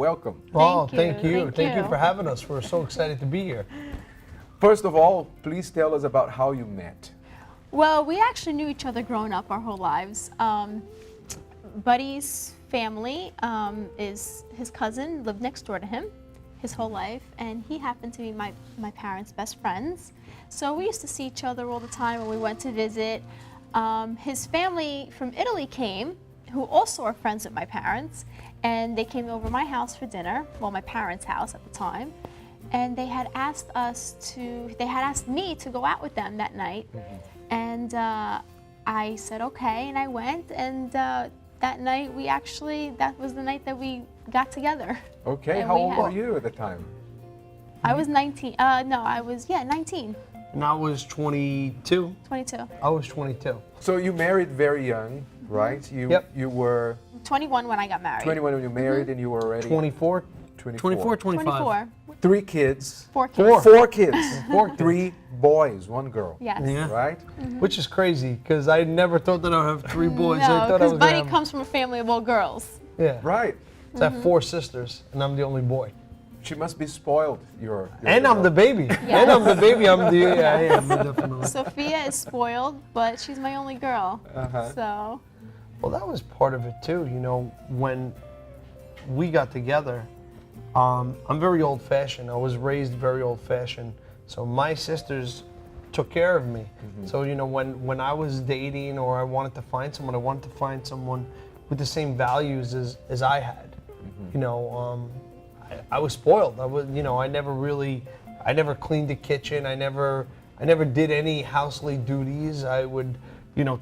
welcome. Oh, Thank you. Thank you for having us. We're so excited to be here. First of all, please tell us about how you met. Well, we actually knew each other growing up our whole lives. Buddy's family is his cousin, lived next door to him his whole life, and he happened to be my parents' best friends. So we used to see each other all the time when we went to visit. His family from Italy came, who also are friends with my parents, and they came over my house for dinner, well, my parents' house at the time, and they had asked me to go out with them that night. And I said okay, and I went, and that night that was the night that we got together. Okay, And how we old had- were you at the time? I was 19. No, I was 19, And I was 22. 22, I was 22. So you married very young, right? Yep. You were 21 when I got married. 21 when you married, and you were already 24, 24. 25. 24. 3 kids. 4 kids. Four kids. Four kids. 3 boys, 1 girl. Yes. Yeah. Right? Which is crazy because I never thought that I would have 3 boys. I No, thought I because was Buddy gonna have, comes from a family of all girls. yeah. Right. So I have 4 sisters, and I'm the only boy. She must be spoiled. Your And I'm the baby. And I'm the baby. I am definitely. Sophia is spoiled, but she's my only girl. So, Well, that was part of it too. You know, when we got together, I'm very old-fashioned. I was raised very old-fashioned. So my sisters took care of me. So you know, when I was dating or I wanted to find someone, I wanted to find someone with the same values as I had. You know, I was spoiled. I never cleaned the kitchen. I never did any housely duties. I would,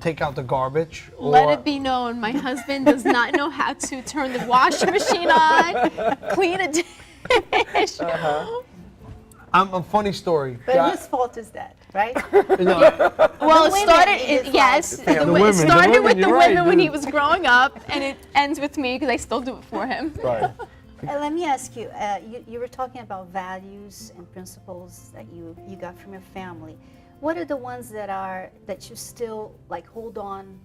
take out the garbage. let it be known, my husband does not know how to turn the washing machine on, clean a dish. I'm a funny story. But Yeah, whose fault is that, right? no, Well, it women started, in his yes, life. The it women, started with the you're right, women when he dude. was growing up, and it ends with me because I still do it for him. Right. Let me ask you, you were talking about values and principles that you got from your family. What are the ones that you still hold on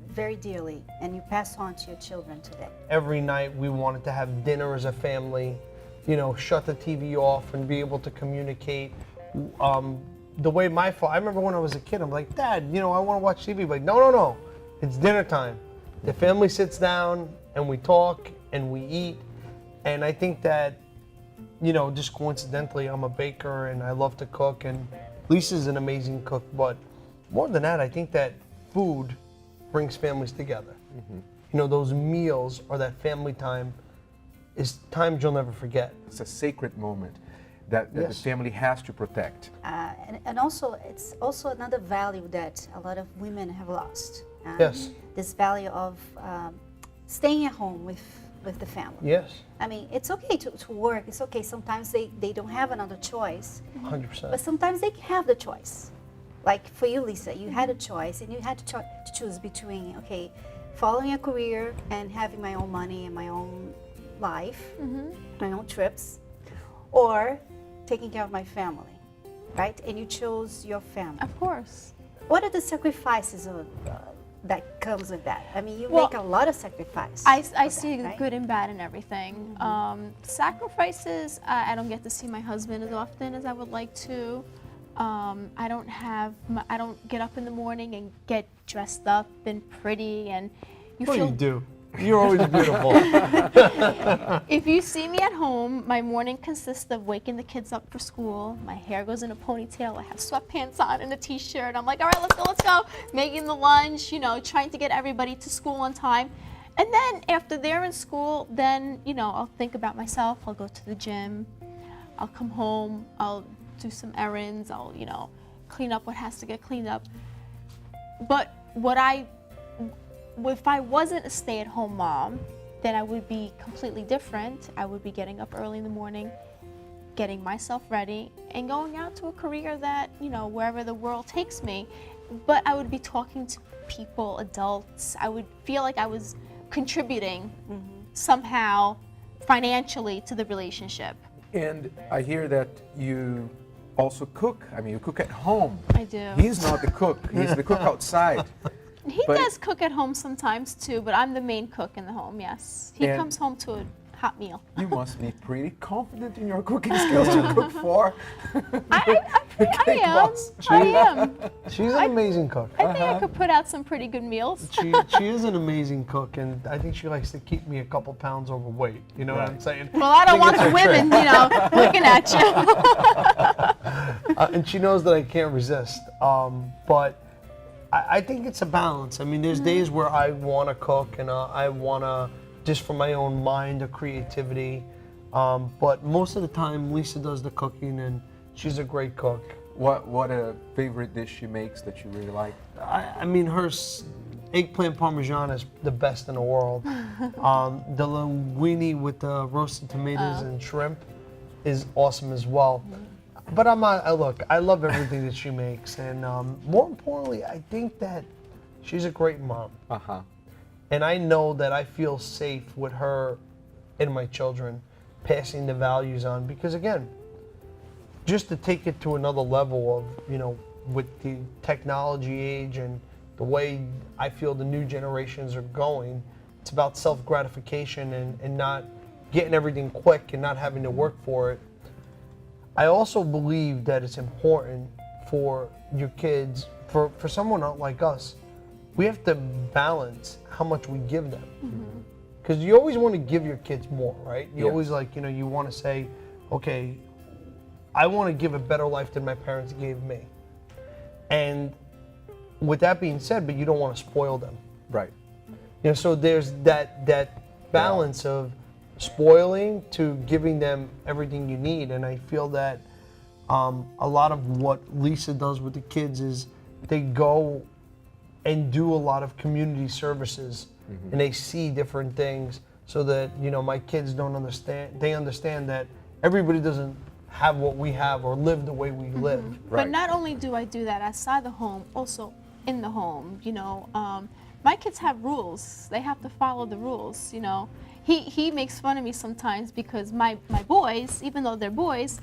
very dearly and you pass on to your children today? every night we wanted to have dinner as a family, shut the TV off and be able to communicate. The way I remember when I was a kid, I'm like, Dad, I want to watch TV. Like, no, it's dinner time. The family sits down and we talk and we eat. And I think that, just coincidentally, I'm a baker and I love to cook, and Lisa's an amazing cook. But more than that, I think that food brings families together. Those meals or that family time is times you'll never forget. It's a sacred moment that the Yes. family has to protect. And also, it's also another value that a lot of women have lost. Yes. This value of staying at home with the family. Yes, I mean, it's okay to work. It's okay. Sometimes they don't have another choice. 100%. But sometimes they have the choice. Like for you, Lisa, you had a choice, and you had to choose between, following a career and having my own money and my own life, my own trips, or taking care of my family, right? And you chose your family. Of course. What are the sacrifices that comes with that? I mean, you Well, make a lot of sacrifice. I for see that, the right? good and bad in everything. Sacrifices, I don't get to see my husband as often as I would like to. I don't get up in the morning and get dressed up and pretty, and you What do feel. you do? You're always beautiful. If you see me at home, my morning consists of waking the kids up for school. My hair goes in a ponytail. I have sweatpants on and a t-shirt. I'm like, all right, let's go. Making the lunch, trying to get everybody to school on time. And then after they're in school, then, I'll think about myself. I'll go to the gym. I'll come home. I'll do some errands. I'll, clean up what has to get cleaned up. But if I wasn't a stay-at-home mom, then I would be completely different. I would be getting up early in the morning, getting myself ready, and going out to a career that, wherever the world takes me. But I would be talking to people, adults. I would feel like I was contributing somehow financially to the relationship. And I hear that you also cook. I mean, you cook at home. I do. He's not the cook. He's the cook outside. He But- does cook at home sometimes too, but I'm the main cook in the home, yes. He And- comes home to a hot meal. You must be pretty confident in your cooking skills to cook for. I am. boss. I am. She's an amazing cook. I think I could put out some pretty good meals. She is an amazing cook, and I think she likes to keep me a couple pounds overweight. You know what I'm saying? Well, I don't want the women, looking at you. And she knows that I can't resist. But I think it's a balance. I mean, there's days where I want to cook and I want to, just for my own mind or creativity. But most of the time, Lisa does the cooking, and she's a great cook. What a favorite dish she makes that you really like? I mean, her eggplant parmesan is the best in the world. The linguine with the roasted tomatoes and shrimp is awesome as well. But look, I love everything that she makes, and more importantly, I think that she's a great mom. And I know that I feel safe with her and my children passing the values on, because again, just to take it to another level of, with the technology age and the way I feel the new generations are going, it's about self-gratification and not getting everything quick and not having to work for it. I also believe that it's important for your kids, for someone like us, we have to balance how much we give them. Because you always want to give your kids more, right? You always you want to say, okay, I want to give a better life than my parents gave me. And with that being said, but you don't want to spoil them. Right. So there's that balance of spoiling to giving them everything you need. And I feel that a lot of what Lisa does with the kids is they go and do a lot of community services, and they see different things, so that my kids don't understand. They understand that everybody doesn't have what we have or live the way we live. But not only do I do that outside the home, also in the home. My kids have rules. They have to follow the rules. He makes fun of me sometimes because my boys, even though they're boys,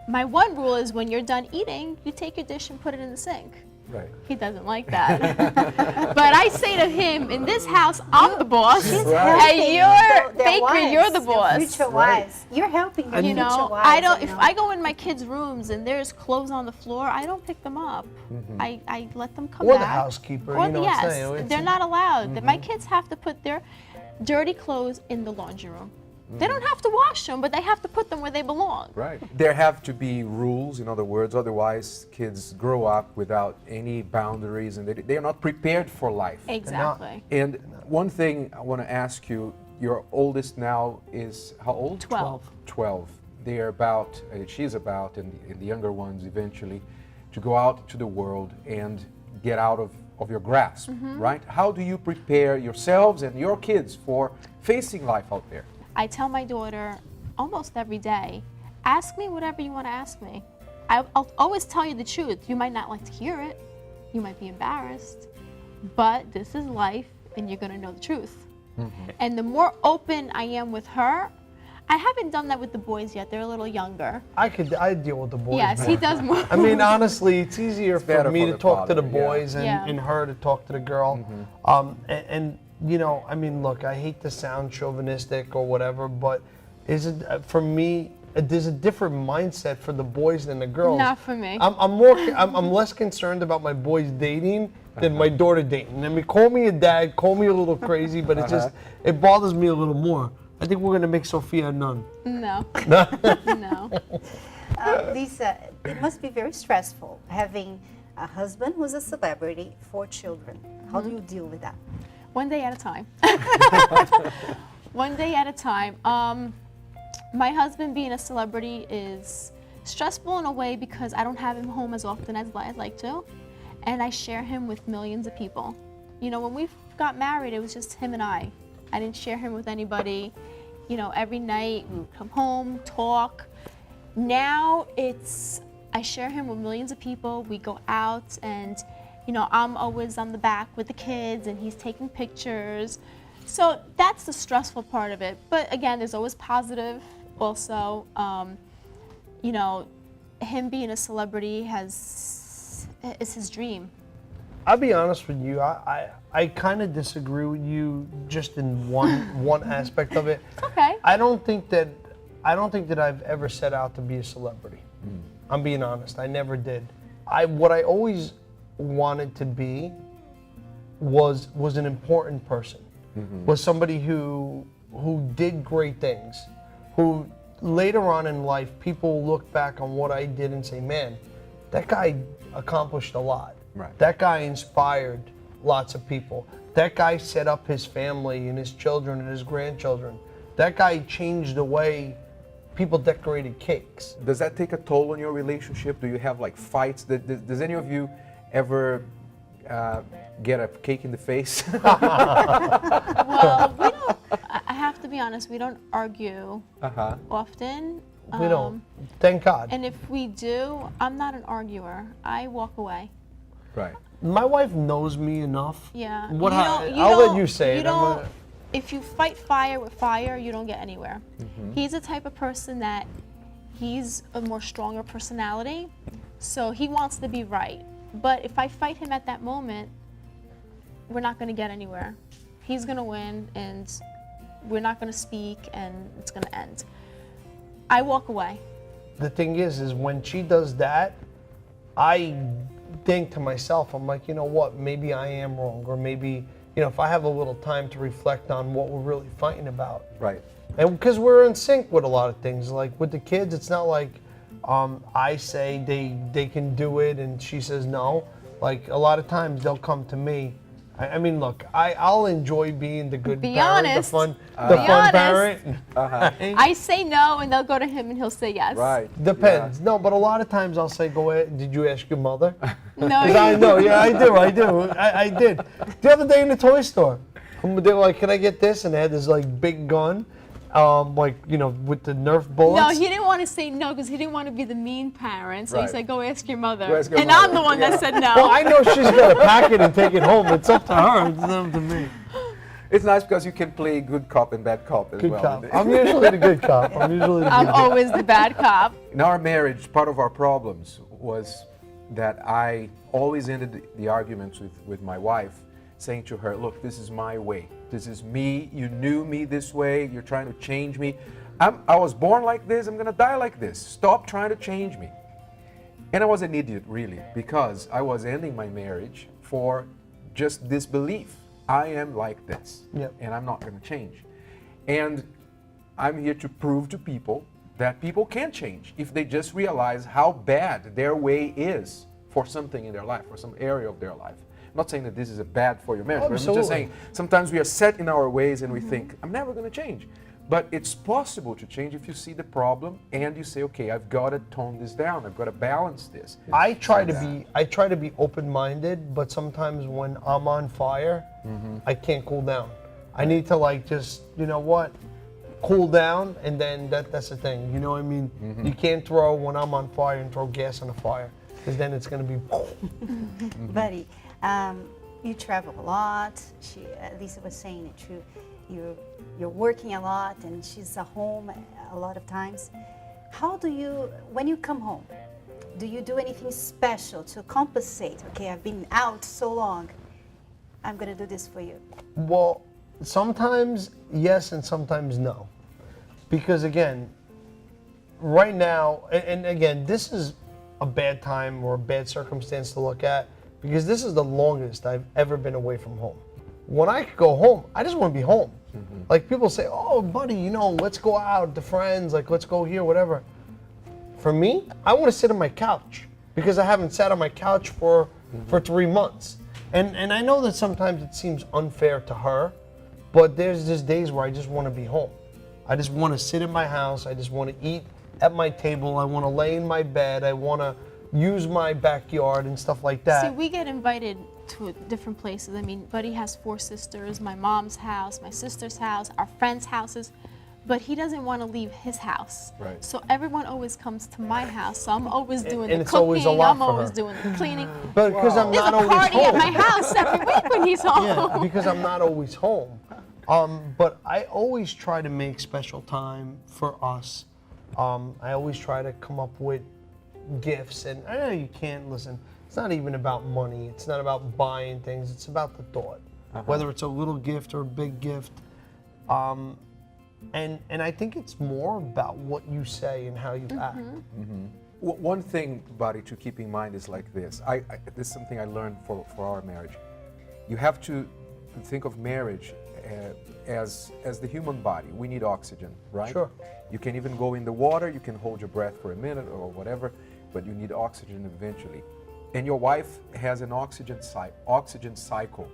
my one rule is when you're done eating, you take your dish and put it in the sink. Right. He doesn't like that. But I say to him, in this house, I'm the boss, and your bakery, you're the boss. Future wives. You're helping your future wives. I don't. If I go in my kids' rooms and there's clothes on the floor, I don't pick them up. I let them come Or back. the housekeeper. Or It's they're not allowed. My kids have to put their dirty clothes in the laundry room. They don't have to wash them, but they have to put them where they belong. Right. There have to be rules, in other words, otherwise kids grow up without any boundaries and they are not prepared for life. Exactly. And one thing I want to ask you, your oldest now is how old? 12. 12. They are about, she's about, and the younger ones eventually, to go out to the world and get out of your grasp, right? How do you prepare yourselves and your kids for facing life out there? I tell my daughter almost every day, ask me whatever you want to ask me. I'll always tell you the truth. You might not like to hear it. You might be embarrassed. But this is life, and you're going to know the truth. And the more open I am with her, I haven't done that with the boys yet. They're a little younger. I deal with the boys. Yes, more. he does more. I mean, honestly, it's easier for me to talk to the father, boys and her to talk to the girl. I mean, look, I hate to sound chauvinistic or whatever, but for me, there's a different mindset for the boys than the girls. Not for me. I'm less concerned about my boys dating than my daughter dating. I mean, call me a dad, call me a little crazy, but it bothers me a little more. I think we're gonna make Sophia a nun. No. No. Lisa, it must be very stressful having a husband who's a celebrity, 4 children. How do you deal with that? One day at a time. One day at a time. My husband being a celebrity is stressful in a way because I don't have him home as often as I'd like to, and I share him with millions of people. When we got married, it was just him and I. I didn't share him with anybody. Every night we would come home, talk. Now I share him with millions of people. We go out and I'm always on the back with the kids and he's taking pictures. So that's the stressful part of it. But again, there's always positive also. Him being a celebrity is his dream. I'll be honest with you. I kind of disagree with you just in one aspect of it. Okay. I don't think that I've ever set out to be a celebrity. I'm being honest. I never did. What I always wanted to be was an important person. Was somebody who did great things. Who later on in life people look back on what I did and say, man, that guy accomplished a lot. Right. That guy inspired lots of people. That guy set up his family and his children and his grandchildren. That guy changed the way people decorated cakes. Does that take a toll on your relationship? Do you have like fights? Does any of you ever get a cake in the face? Well, we don't. I have to be honest. We don't argue often. We don't. Thank God. And if we do, I'm not an arguer. I walk away. Right. My wife knows me enough. Yeah. I'll let you say it. If you fight fire with fire, you don't get anywhere. He's the type of person that he's a more stronger personality, so he wants to be right. But if I fight him at that moment, we're not going to get anywhere. He's going to win, and we're not going to speak, and it's going to end. I walk away. The thing is when she does that, I think to myself, I'm like, you know what, maybe I am wrong, or maybe, if I have a little time to reflect on what we're really fighting about. Right. And because we're in sync with a lot of things, like with the kids, it's not like I say they can do it and she says no. Like a lot of times they'll come to me. I mean, look, I'll enjoy being the good Be parent, honest. the fun honest. parent. I say no, and they'll go to him, and he'll say yes. Right. Depends. No, but a lot of times I'll say, go ahead. Did you ask your mother? No. 'Cause I know. Yeah, I do. I did. The other day in the toy store, they were like, "Can I get this?" And they had this like big gun, with the Nerf bullets. No, he didn't want to say no because he didn't want to be the mean parent. So Right. he said, "Go ask your mother." Go ask your and mother. I'm the one that said no. Well, I know she's gonna pack it and take it home. It's up to her. It's not up to me. It's nice because you can play good cop and bad cop as Good well. cop. I'm usually the good cop. I'm always the bad cop. In our marriage, part of our problems was that I always ended the arguments with my wife saying to her, look, this is my way. This is me. You knew me this way. You're trying to change me. I was born like this. I'm going to die like this. Stop trying to change me. And I was an idiot, really, because I was ending my marriage for just this belief. I am like this, and I'm not going to change. And I'm here to prove to people that people can change if they just realize how bad their way is for something in their life, for some area of their life. I'm not saying that this is bad for your marriage, but I'm just saying sometimes we are set in our ways and we think, I'm never going to change. But it's possible to change if you see the problem and you say, okay, I've got to tone this down. I've got to balance this. I try to be open-minded, but sometimes when I'm on fire, I can't cool down. I need to just, cool down, and then that's the thing. You know what I mean? You can't throw when I'm on fire and throw gas on the fire, because then it's going to be. Buddy, you travel a lot. Lisa was saying it too. You're working a lot, and she's at home a lot of times. How do you, when you come home, do you do anything special to compensate? Okay, I've been out so long. I'm going to do this for you. Well, sometimes yes and sometimes no. Because again, right now, and again, this is a bad time or a bad circumstance to look at, because this is the longest I've ever been away from home. When I go home, I just want to be home. Like people say, oh, buddy, let's go out, the friends, let's go here, whatever. For me, I want to sit on my couch because I haven't sat on my couch for 3 months. And I know that sometimes it seems unfair to her, but there's just days where I just want to be home. I just want to sit in my house. I just want to eat at my table. I want to lay in my bed. I want to use my backyard and stuff like that. See, we get invited to different places. I mean, Buddy has 4 sisters, my mom's house, my sister's house, our friends' houses, but he doesn't want to leave his house. Right. So everyone always comes to my house, so I'm always doing And the it's cooking, always a lot I'm for always her. doing the cleaning. But because I'm There's not a always party home. at my house every week when he's home. Yeah, because I'm not always home. But I always try to make special time for us. I always try to come up with gifts, and I know you can't listen. it's not even about money. It's not about buying things. It's about the thought, whether it's a little gift or a big gift. And I think it's more about what you say and how you act. One thing, buddy, to keep in mind is like this. This is something I learned for our marriage. You have to think of marriage as the human body. We need oxygen, right? Sure. You can even go in the water, you can hold your breath for a minute or whatever, but you need oxygen eventually. And your wife has an oxygen cycle.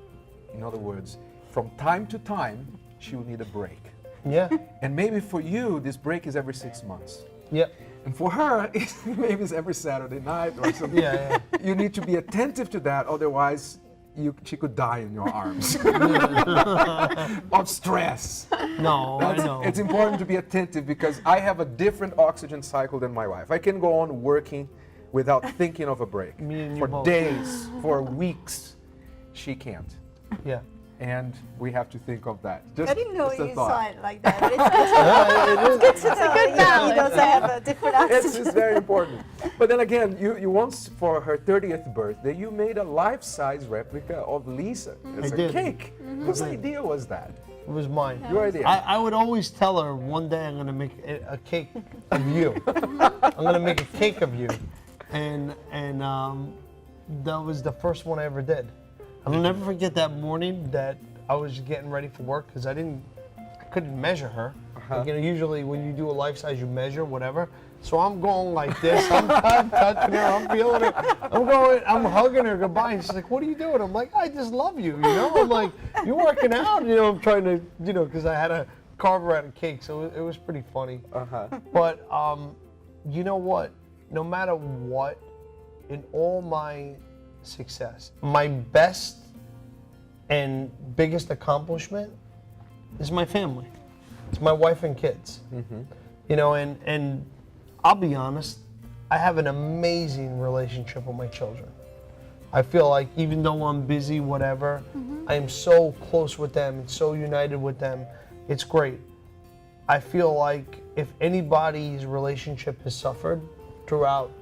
In other words, from time to time, she will need a break. Yeah. And maybe for you, this break is every 6 months. Yeah. And for her, maybe it's every Saturday night or something. Yeah. You need to be attentive to that, otherwise she could die in your arms of stress. No, I know. It's important to be attentive because I have a different oxygen cycle than my wife. I can go on working without thinking of a break. Me and you for both. days, for weeks. She can't. Yeah. And we have to think of that. Just, I didn't know just a you thought. saw it like that. But it's good to know. good balance. He does have a different oxygen. It's very important. But then again, you once, for her 30th birthday, you made a life-size replica of Lisa as I a did. cake. Whose idea was that? It was mine. Your idea? I would always tell her one day I'm going to make a cake of you. I'm going to make a cake of you. And that was the first one I ever did. I'll never forget that morning that I was getting ready for work because I couldn't measure her. Like, usually when you do a life size, you measure whatever. So I'm going like this. I'm touching her. I'm feeling her. I'm hugging her goodbye. And she's like, "What are you doing?" I'm like, "I just love you." I'm like, "You're working out." I'm trying to, because I had to carve her out a cake. So it was pretty funny. But you know what? No matter what, in all my success, my best and biggest accomplishment is my family. It's my wife and kids. And I'll be honest, I have an amazing relationship with my children. I feel like even though I'm busy, whatever, I am so close with them and so united with them. It's great. I feel like if anybody's relationship has suffered throughout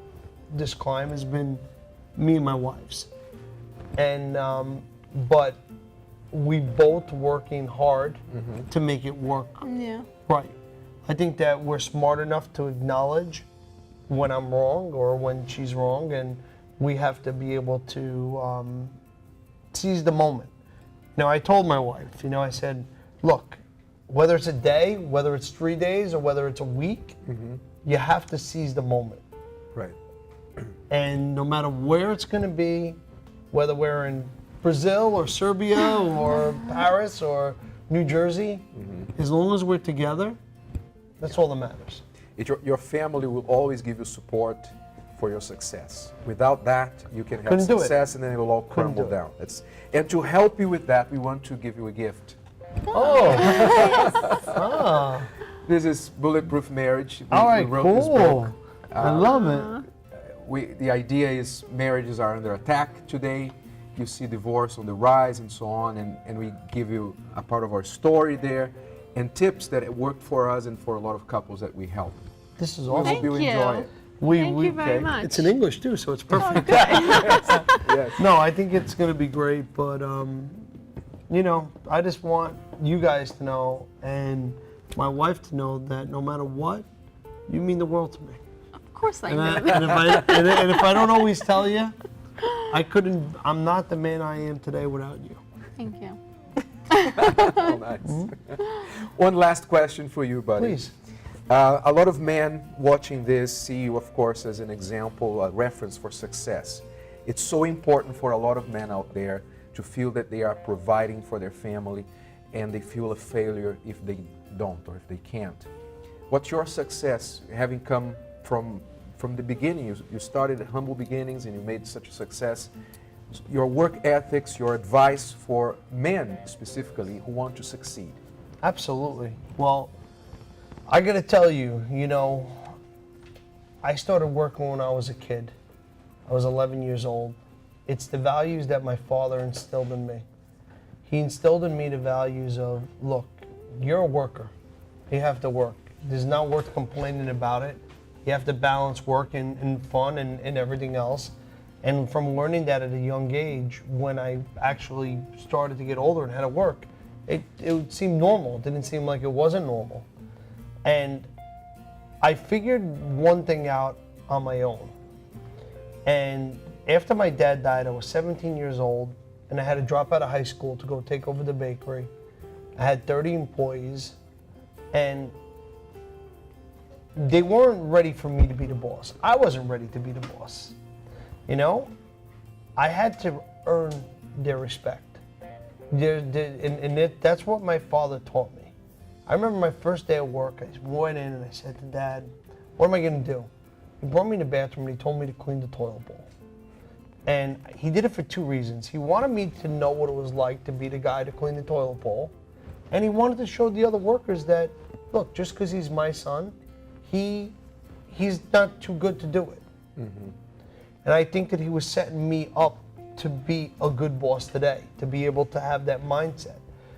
this climb, has been me and my wife's. And but we both working hard to make it work Yeah. right. I think that we're smart enough to acknowledge when I'm wrong or when she's wrong, and we have to be able to seize the moment. I told my wife, I said, look, whether it's a day, whether it's 3 days, or whether it's a week, you have to seize the moment. Right. And no matter where it's going to be, whether we're in Brazil or Serbia or Paris or New Jersey, as long as we're together, that's all that matters. Your family will always give you support for your success. Without that, you can have Couldn't do it. success and then it will all crumble do it. down. And to help you with that, we want to give you a gift. Oh, This is Bulletproof Marriage. all right, we wrote this cool. book. I love it. The idea is marriages are under attack today. You see divorce on the rise and so on, and we give you a part of our story there and tips that worked for us and for a lot of couples that we help. This is We awesome. hope you Thank enjoy you. it. Thank you very much. It's in English too, so it's perfect. Yes. No, I think it's going to be great, but I just want you guys to know and my wife to know that no matter what, you mean the world to me. Of course I And, know. and if I don't always tell you, I'm not the man I am today without you. Thank you. Oh, nice. One last question for you, buddy. Please. A lot of men watching this see you, of course, as an example, a reference for success. It's so important for a lot of men out there to feel that they are providing for their family and they feel a failure if they don't or if they can't. What's your success, having come from the beginning? You started at humble beginnings and you made such a success. Your work ethics, your advice for men specifically who want to succeed. Absolutely. Well, I got to tell you, I started working when I was a kid. I was 11 years old. It's the values that my father instilled in me. He instilled in me the values of, look, you're a worker. You have to work. It's not worth complaining about it. You have to balance work and fun and everything else. And from learning that at a young age, when I actually started to get older and had to work, it seemed normal. It didn't seem like it wasn't normal. And I figured one thing out on my own. And after my dad died, I was 17 years old, and I had to drop out of high school to go take over the bakery. I had 30 employees, and they weren't ready for me to be the boss. I wasn't ready to be the boss. You know, I had to earn their respect. That's what my father taught me. I remember my first day at work, I went in and I said to Dad, what am I going to do? He brought me in the bathroom and he told me to clean the toilet bowl. And he did it for two reasons. He wanted me to know what it was like to be the guy to clean the toilet bowl. And he wanted to show the other workers that, look, just because he's my son, he's not too good to do it. Mm-hmm. And I think that he was setting me up to be a good boss today, to be able to have that mindset.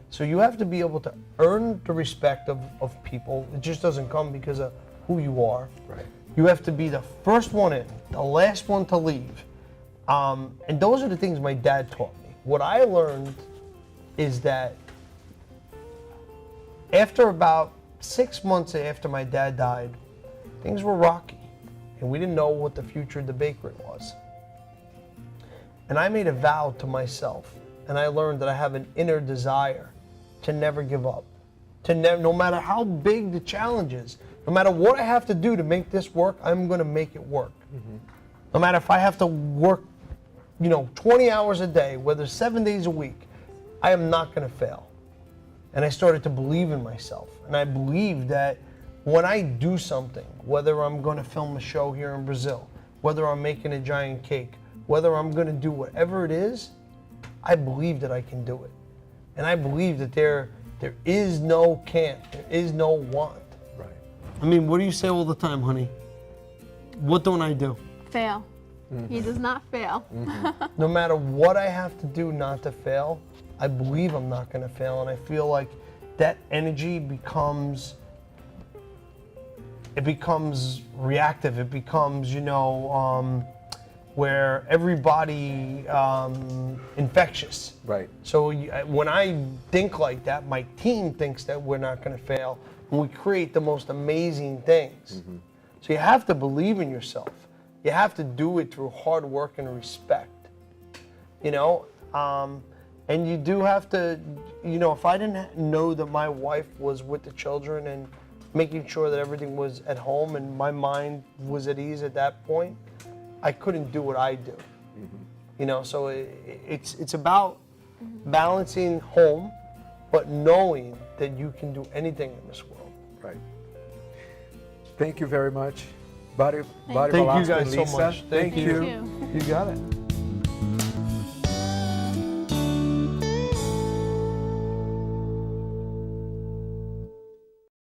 So you have to be able to earn the respect of people. It just doesn't come because of who you are. Right. You have to be the first one in, the last one to leave. And those are the things my dad taught me. What I learned is that after about 6 months after my dad died, things were rocky. And we didn't know what the future of the bakery was. And I made a vow to myself, and I learned that I have an inner desire to never give up, no matter how big the challenge is, no matter what I have to do to make this work, I'm going to make it work. Mm-hmm. No matter if I have to work, 20 hours a day, whether 7 days a week, I am not going to fail. And I started to believe in myself, and I believed that when I do something, whether I'm going to film a show here in Brazil, whether I'm making a giant cake, whether I'm going to do whatever it is, I believe that I can do it. And I believe that there is no can't, there is no want. Right. I mean, what do you say all the time, honey? What don't I do? Fail. Mm-hmm. He does not fail. Mm-hmm. No matter what I have to do not to fail, I believe I'm not going to fail. And I feel like that energy becomes reactive. It becomes, where everybody infectious. Right. So when I think like that, my team thinks that we're not going to fail, and we create the most amazing things. Mm-hmm. So you have to believe in yourself. You have to do it through hard work and respect. And you do have to, if I didn't know that my wife was with the children and making sure that everything was at home and my mind was at ease at that point, I couldn't do what I do. Mm-hmm. So it's about balancing home, but knowing that you can do anything in this world. Right. Thank you very much, Buddy Thank you Valastro guys and so Lisa. much. Thank you. you. You got it.